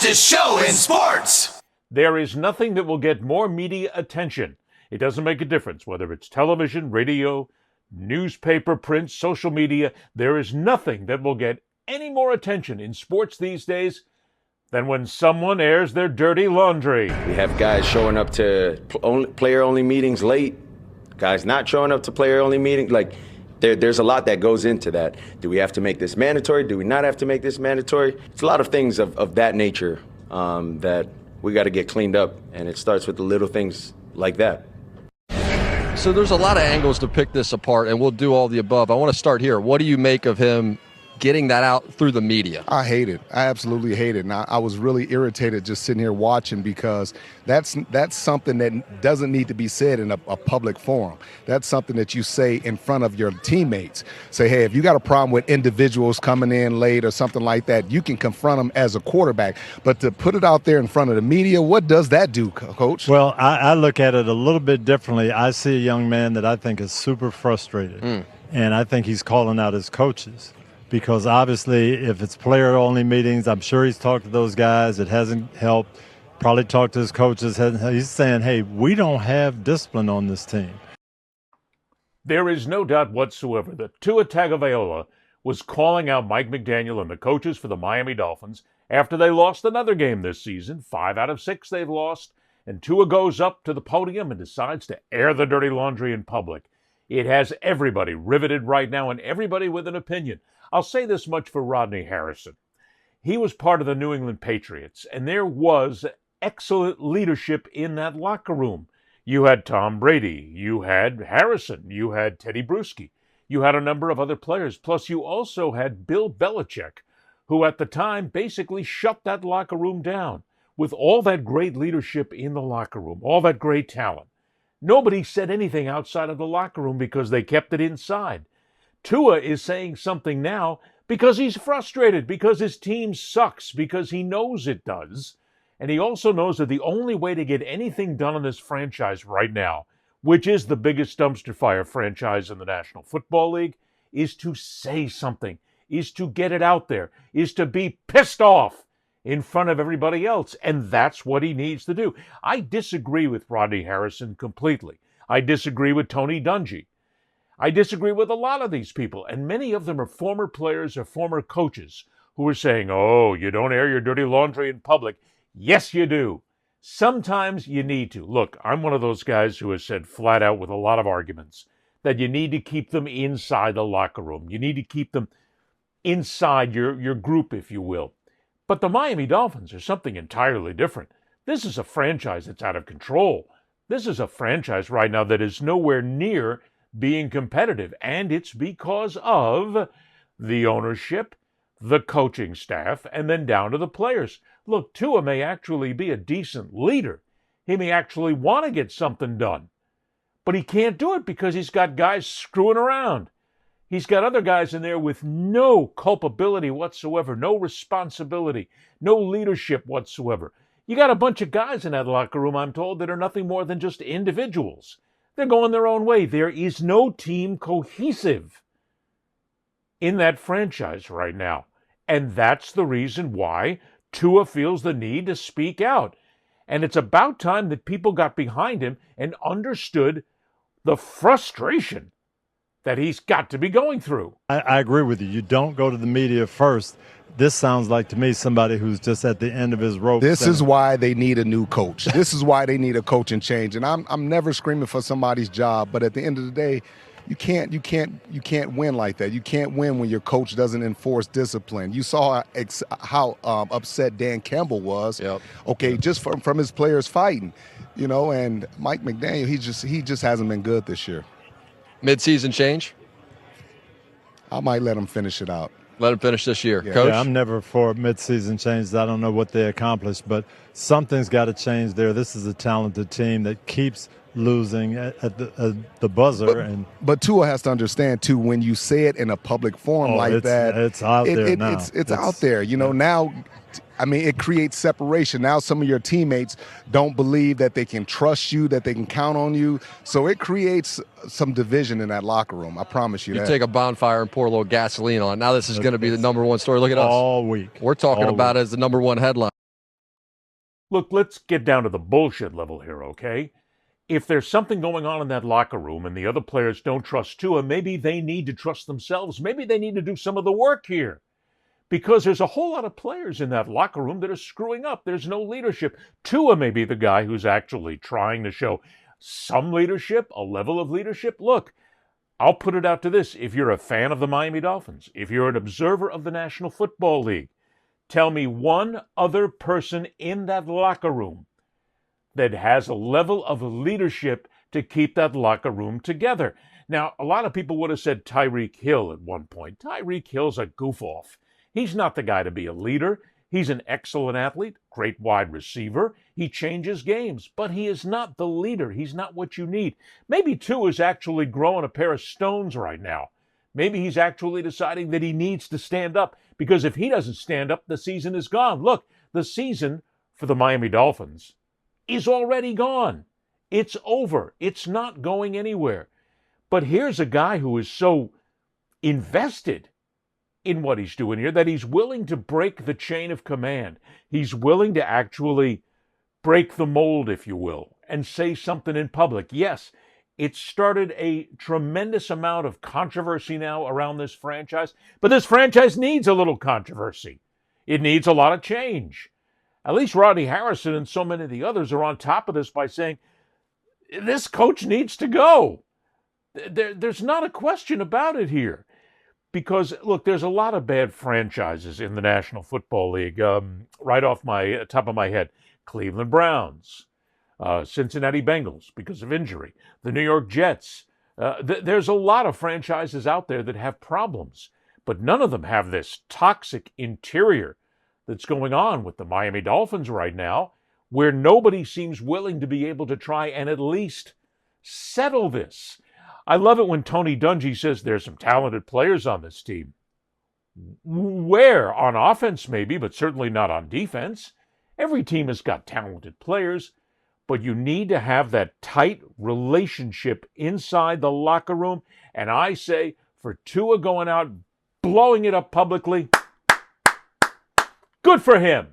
fastest show in sports. There is nothing that will get more media attention. It doesn't make a difference whether it's television, radio, newspaper, print, social media. There is nothing that will get any more attention in sports these days than when someone airs their dirty laundry. We have guys showing up to player-only meetings late, guys not showing up to player-only meetings. Like, there's a lot that goes into that. Do we have to make this mandatory? Do we not have to make this mandatory? It's a lot of things of that nature that we got to get cleaned up, and it starts with the little things like that. So there's a lot of angles to pick this apart, and we'll do all the above. I want to start here. What do you make of him getting that out through the media? I hate it. I absolutely hate it. And I was really irritated just sitting here watching, because that's something that doesn't need to be said in a public forum. That's something that you say in front of your teammates. Say, hey, if you got a problem with individuals coming in late or something like that, you can confront them as a quarterback. But to put it out there in front of the media, what does that do, Coach? Well, I look at it a little bit differently. I see a young man that I think is super frustrated, and I think he's calling out his coaches. Because obviously, if it's player-only meetings, I'm sure he's talked to those guys. It hasn't helped. Probably talked to his coaches. He's saying, hey, we don't have discipline on this team. There is no doubt whatsoever that Tua Tagovailoa was calling out Mike McDaniel and the coaches for the Miami Dolphins after they lost another game this season. 5 out of 6 they've lost. And Tua goes up to the podium and decides to air the dirty laundry in public. It has everybody riveted right now, and everybody with an opinion. I'll say this much for Rodney Harrison. He was part of the New England Patriots, and there was excellent leadership in that locker room. You had Tom Brady, you had Harrison, you had Teddy Bruschi, you had a number of other players, plus you also had Bill Belichick, who at the time basically shut that locker room down. With all that great leadership in the locker room, all that great talent, nobody said anything outside of the locker room because they kept it inside. Tua is saying something now because he's frustrated, because his team sucks, because he knows it does. And he also knows that the only way to get anything done in this franchise right now, which is the biggest dumpster fire franchise in the National Football League, is to say something, is to get it out there, is to be pissed off in front of everybody else. And that's what he needs to do. I disagree with Rodney Harrison completely. I disagree with Tony Dungy. I disagree with a lot of these people, and many of them are former players or former coaches who are saying, oh, you don't air your dirty laundry in public. Yes, you do. Sometimes you need to. Look, I'm one of those guys who has said flat out with a lot of arguments that you need to keep them inside the locker room. You need to keep them inside your group, if you will. But the Miami Dolphins are something entirely different. This is a franchise that's out of control. This is a franchise right now that is nowhere near being competitive, and it's because of the ownership, the coaching staff, and then down to the players. Look, Tua may actually be a decent leader. He may actually want to get something done, but he can't do it because he's got guys screwing around. He's got other guys in there with no culpability whatsoever, no responsibility, no leadership whatsoever. You got a bunch of guys in that locker room, I'm told, that are nothing more than just individuals. They're going their own way. There is no team cohesive in that franchise right now. And that's the reason why Tua feels the need to speak out. And it's about time that people got behind him and understood the frustration that he's got to be going through. I agree with you. You don't go to the media first. This sounds like to me somebody who's just at the end of his rope. This is why they need a new coach. This is why they need a coaching change. And I'm never screaming for somebody's job, but at the end of the day, you can't win like that. You can't win when your coach doesn't enforce discipline. You saw how upset Dan Campbell was. Yep. Okay, just from his players fighting, and Mike McDaniel, he just hasn't been good this year. Mid-season change? I might let him finish it out. Let him finish this year. Yeah. Coach? Yeah, I'm never for mid-season changes. I don't know what they accomplished, but something's got to change there. This is a talented team that keeps losing at the buzzer. But Tua has to understand, too, when you say it in a public forum that. It's out there now. It's out there. Now, it creates separation. Now some of your teammates don't believe that they can trust you, that they can count on you. So it creates some division in that locker room. I promise you that. You take a bonfire and pour a little gasoline on it. Now this is going to be the number one story. Look at us. All week. We're talking about it as the number one headline. Look, let's get down to the bullshit level here, okay? If there's something going on in that locker room and the other players don't trust Tua, maybe they need to trust themselves. Maybe they need to do some of the work here. Because there's a whole lot of players in that locker room that are screwing up. There's no leadership. Tua may be the guy who's actually trying to show some leadership, a level of leadership. Look, I'll put it out to this. If you're a fan of the Miami Dolphins, if you're an observer of the National Football League, tell me one other person in that locker room that has a level of leadership to keep that locker room together. Now, a lot of people would have said Tyreek Hill at one point. Tyreek Hill's a goof-off. He's not the guy to be a leader. He's an excellent athlete, great wide receiver. He changes games, but he is not the leader. He's not what you need. Maybe Tua is actually growing a pair of stones right now. Maybe he's actually deciding that he needs to stand up, because if he doesn't stand up, the season is gone. Look, the season for the Miami Dolphins is already gone. It's over. It's not going anywhere. But here's a guy who is so invested in what he's doing here that he's willing to break the chain of command. He's willing to actually break the mold, if you will, and say something in public. Yes, it started a tremendous amount of controversy now around this franchise, but this franchise needs a little controversy. It needs a lot of change. At least Rodney Harrison and so many of the others are on top of this by saying, this coach needs to go. There's not a question about it here. Because, look, there's a lot of bad franchises in the National Football League. Right off my top of my head, Cleveland Browns, Cincinnati Bengals because of injury, the New York Jets. There's a lot of franchises out there that have problems, but none of them have this toxic interior that's going on with the Miami Dolphins right now, where nobody seems willing to be able to try and at least settle this. I love it when Tony Dungy says there's some talented players on this team. Where? On offense, maybe, but certainly not on defense. Every team has got talented players, but you need to have that tight relationship inside the locker room. And I say, for Tua going out, blowing it up publicly, good for him.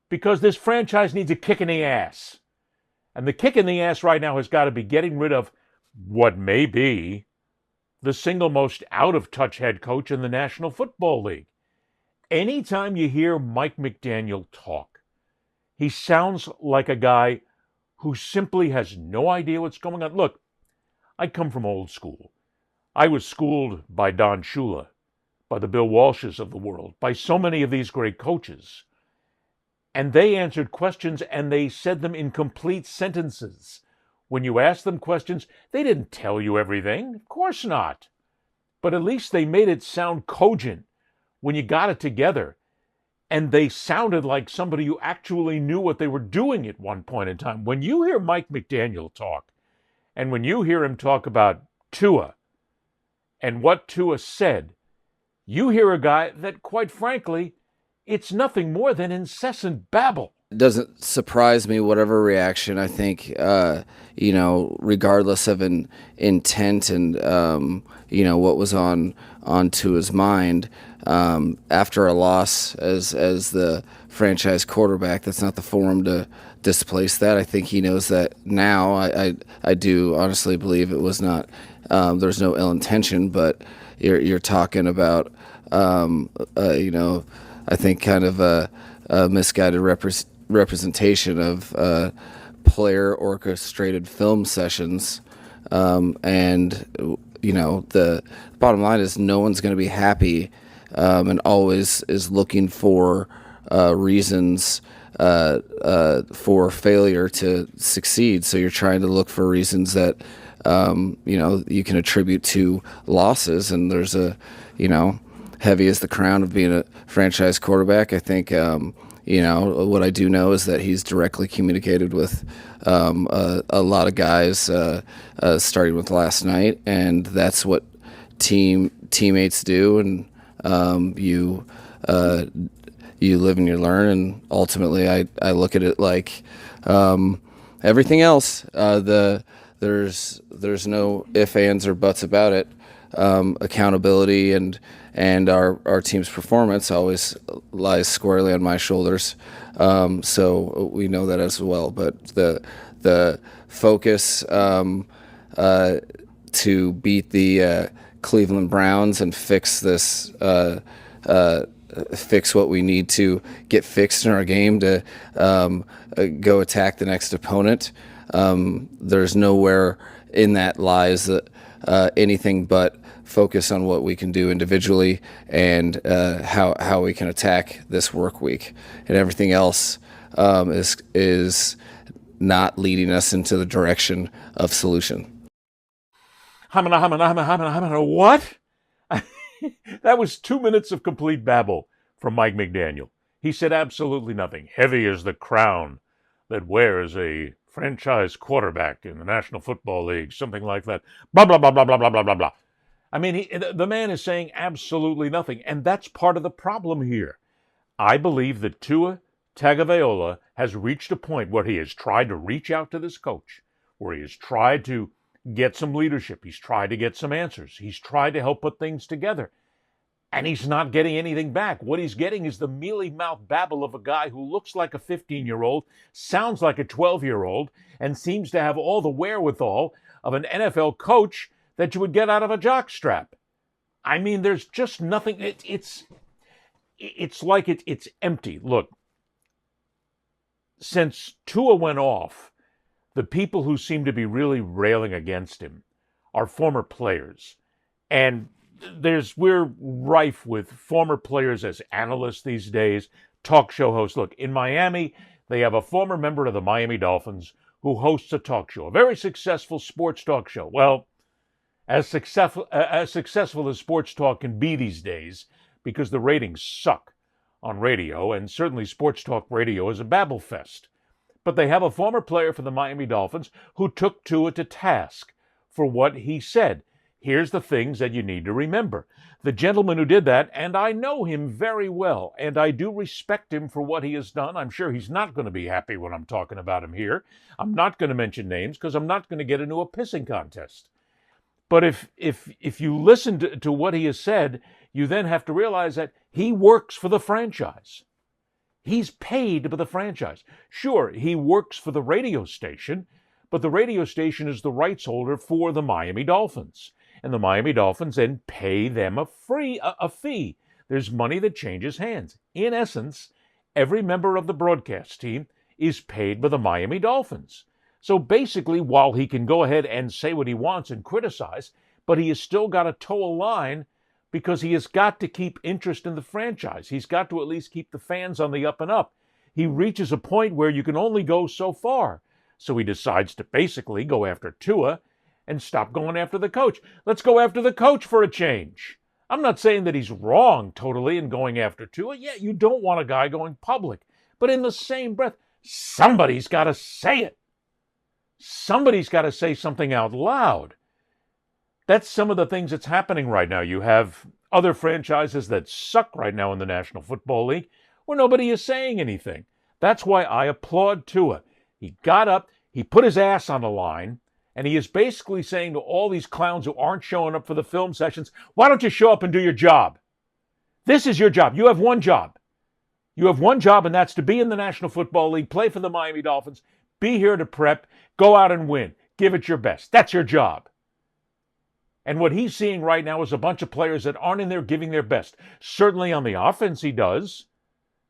Because this franchise needs a kick in the ass. And the kick in the ass right now has got to be getting rid of what may be the single most out-of-touch head coach in the National Football League. Anytime you hear Mike McDaniel talk, he sounds like a guy who simply has no idea what's going on. Look, I come from old school. I was schooled by Don Shula, by the Bill Walshes of the world, by so many of these great coaches. And they answered questions and they said them in complete sentences. When you asked them questions, they didn't tell you everything. Of course not. But at least they made it sound cogent when you got it together. And they sounded like somebody who actually knew what they were doing at one point in time. When you hear Mike McDaniel talk, and when you hear him talk about Tua and what Tua said, you hear a guy that, quite frankly, it's nothing more than incessant babble. It doesn't surprise me, whatever reaction. I think, regardless of an intent and, what was on Tua's mind, after a loss as the franchise quarterback, that's not the forum to displace that. I think he knows that now. I do honestly believe it was not, there's no ill intention, but you're talking about, I think kind of a misguided representation of player orchestrated film sessions, and the bottom line is no one's going to be happy, and always is looking for reasons for failure to succeed. So you're trying to look for reasons that you can attribute to losses, and there's heavy as the crown of being a franchise quarterback. I think, what I do know is that he's directly communicated with a lot of guys, starting with last night, and that's what teammates do, and you live and you learn, and ultimately I look at it like everything else. There's no ifs, ands, or buts about it. accountability and our team's performance always lies squarely on my shoulders. So we know that as well. But the focus to beat the Cleveland Browns and fix this, fix what we need to get fixed in our game to go attack the next opponent. There's nowhere in that lies anything but focus on what we can do individually and how we can attack this work week, and everything else is not leading us into the direction of solution. What? That was 2 minutes of complete babble from Mike McDaniel. He said absolutely nothing. Heavy as the crown that wears a franchise quarterback in the National Football League, something like that. Blah, blah, blah, blah, blah, blah, blah, blah, blah. I mean, the man is saying absolutely nothing, and that's part of the problem here. I believe that Tua Tagovailoa has reached a point where he has tried to reach out to this coach, where he has tried to get some leadership. He's tried to get some answers. He's tried to help put things together. And he's not getting anything back. What he's getting is the mealy-mouthed babble of a guy who looks like a 15-year-old, sounds like a 12-year-old, and seems to have all the wherewithal of an NFL coach that you would get out of a jockstrap. I mean, there's just nothing. It's like it's empty. Look, since Tua went off, the people who seem to be really railing against him are former players. And we're rife with former players as analysts these days, talk show hosts. Look, in Miami, they have a former member of the Miami Dolphins who hosts a talk show, a very successful sports talk show. Well, as successful as sports talk can be these days, because the ratings suck on radio, and certainly sports talk radio is a babble fest. But they have a former player for the Miami Dolphins who took Tua to task for what he said. Here's the things that you need to remember. The gentleman who did that, and I know him very well, and I do respect him for what he has done. I'm sure he's not going to be happy when I'm talking about him here. I'm not going to mention names because I'm not going to get into a pissing contest. But if you listen to what he has said, you then have to realize that he works for the franchise. He's paid by the franchise. Sure, he works for the radio station, but the radio station is the rights holder for the Miami Dolphins. And the Miami Dolphins then pay them a fee. There's money that changes hands. In essence, every member of the broadcast team is paid by the Miami Dolphins. So basically, while he can go ahead and say what he wants and criticize, but he has still got to toe a line because he has got to keep interest in the franchise. He's got to at least keep the fans on the up and up. He reaches a point where you can only go so far. So he decides to basically go after Tua and stop going after the coach. Let's go after the coach for a change. I'm not saying that he's wrong totally in going after Tua. Yeah, you don't want a guy going public. But in the same breath, somebody's got to say it. Somebody's got to say something out loud. That's some of the things that's happening right now. You have other franchises that suck right now in the National Football League where nobody is saying anything. That's why I applaud Tua. He got up, he put his ass on the line, and he is basically saying to all these clowns who aren't showing up for the film sessions, why don't you show up and do your job? This is your job. You have one job. You have one job, and that's to be in the National Football League, play for the Miami Dolphins, be here to prep, go out and win. Give it your best. That's your job. And what he's seeing right now is a bunch of players that aren't in there giving their best. Certainly on the offense he does.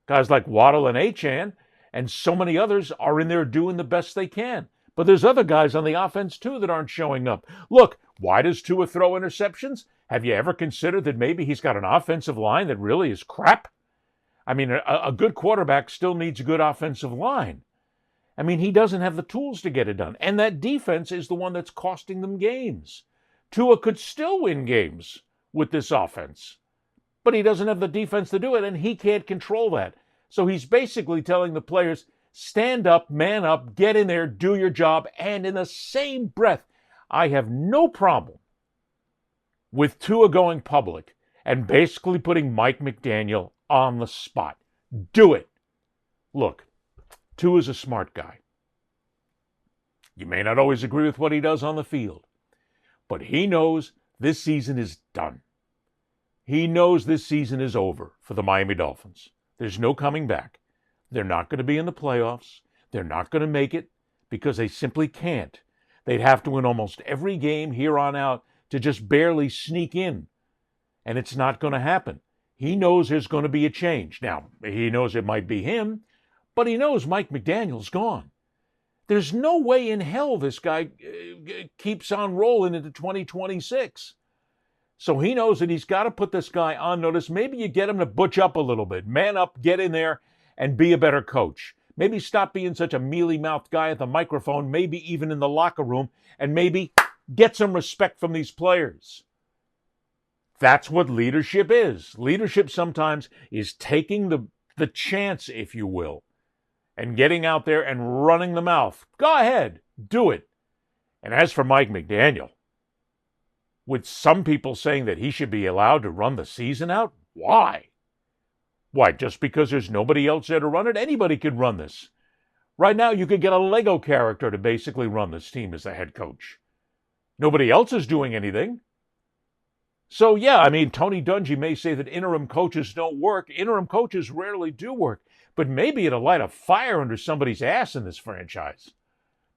Guys like Waddle and Achane and so many others are in there doing the best they can. But there's other guys on the offense too that aren't showing up. Look, why does Tua throw interceptions? Have you ever considered that maybe he's got an offensive line that really is crap? I mean, a good quarterback still needs a good offensive line. I mean, he doesn't have the tools to get it done. And that defense is the one that's costing them games. Tua could still win games with this offense, but he doesn't have the defense to do it, and he can't control that. So he's basically telling the players, stand up, man up, get in there, do your job, and in the same breath, I have no problem with Tua going public and basically putting Mike McDaniel on the spot. Do it. Look, Tua's a smart guy. You may not always agree with what he does on the field, but he knows this season is done. He knows this season is over for the Miami Dolphins. There's no coming back. They're not going to be in the playoffs. They're not going to make it because they simply can't. They'd have to win almost every game here on out to just barely sneak in. And it's not going to happen. He knows there's going to be a change. Now, he knows it might be him, but he knows Mike McDaniel's gone. There's no way in hell this guy keeps on rolling into 2026. So he knows that he's got to put this guy on notice. Maybe you get him to butch up a little bit. Man up, get in there, and be a better coach. Maybe stop being such a mealy-mouthed guy at the microphone, maybe even in the locker room, and maybe get some respect from these players. That's what leadership is. Leadership sometimes is taking the chance, if you will, and getting out there and running the mouth. Go ahead, do it. And as for Mike McDaniel, with some people saying that he should be allowed to run the season out, why? Why, just because there's nobody else there to run it? Anybody could run this. Right now, you could get a Lego character to basically run this team as the head coach. Nobody else is doing anything. So, yeah, I mean, Tony Dungy may say that interim coaches don't work. Interim coaches rarely do work. But maybe it'll light a fire under somebody's ass in this franchise.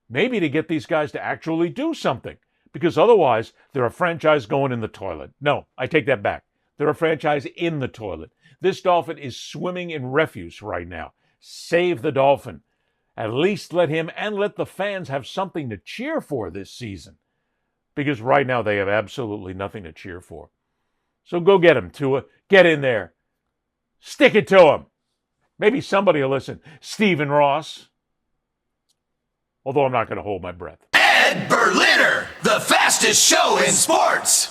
Maybe to get these guys to actually do something. Because otherwise, they're a franchise going in the toilet. No, I take that back. They're a franchise in the toilet. This Dolphin is swimming in refuse right now. Save the Dolphin. At least let him and let the fans have something to cheer for this season. Because right now they have absolutely nothing to cheer for. So go get him, Tua. Get in there. Stick it to him. Maybe somebody will listen. Stephen Ross. Although I'm not going to hold my breath. Ed Berliner, the fastest show in sports.